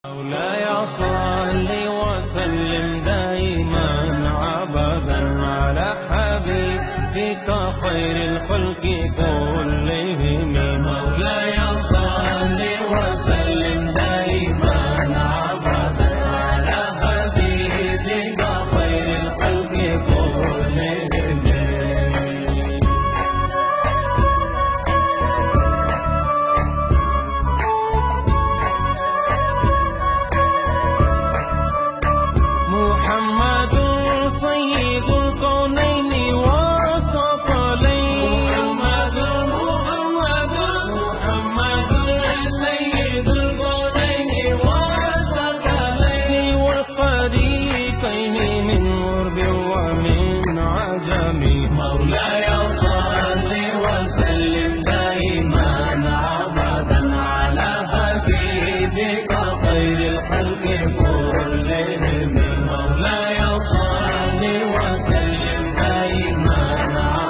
مولاي صل وسلم دائما ابدا على حبيبك خير الخلق كلهم. مولاي صل وسلم دائما ابدا على حبيبك خير الخلق كلهم. محمد سيد الكونين والثقلين. محمد سيد الكونين والثقلين والفريقين من غرب ومن عجم. مولاي صل وسلم دائما ابدا على حبيبك خير الخلق كلهم. مولاي صل وسلم دائما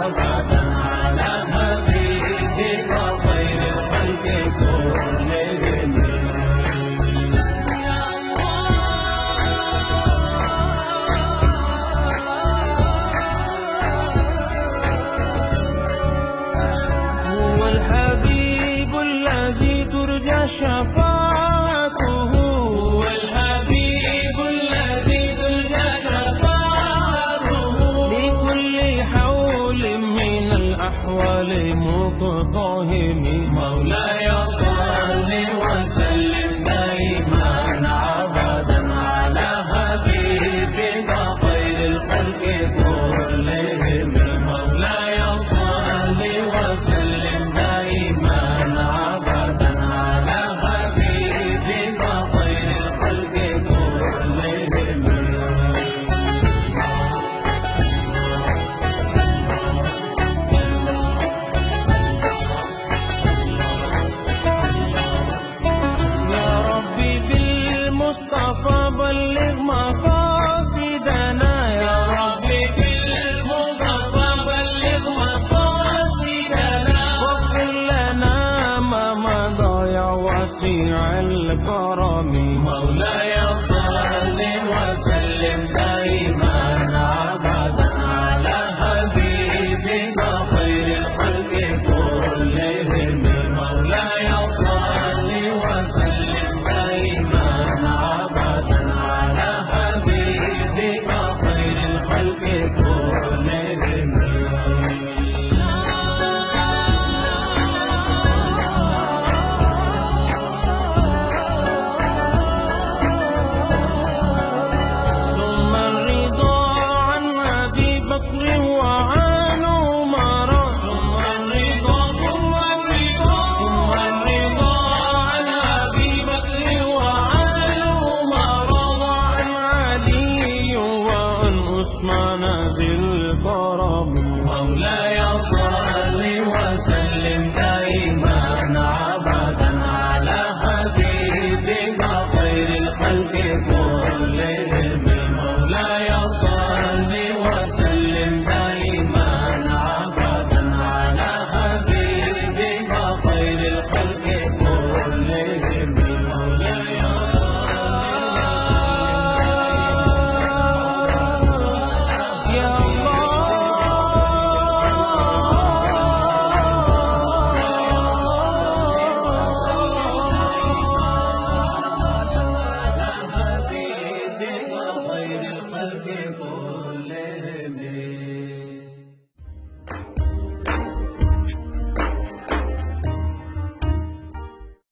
ابدا على حبيبك خير الخلق كلهم. هو الحبيب الذي ترجى شفاعته. هو الحبيب الذي ترجى شفاعته لكل حول من الأحوال مقتهم. مولاي صل وسلم دائما أبدا على حبيبك خير الخلق كلهم. مولاي صل وسلم دائما أبدا على حبيبك خير الخلق كلهم. يا ربي بالمصطفى بلغ مقاصدنا. يا ربي بالمصطفى بلغ مقاصدنا واغفر لنا ما مضى يا واسع الكرم. مولاي صل وسلم دائما ابدا على حبيبك خير الخلق كلهم. مولاي صل وسلم دائما ابدا على حبيبك خير الخلق كلهم. ثم الرضا عن أبي بكر وعن عمر. ثم الرضا عن أبي بكر وعن عمر وعن علي وعن عثمان ذي الكرم. مولاي صل وسلم دائما ابدا على حبيبك خير الخلق كلهم. مولاي صل وسلم دائما ابدا على حبيبك خير الخلق كلهم. مولاي يا الله حبيبك خير الخلق كلهم.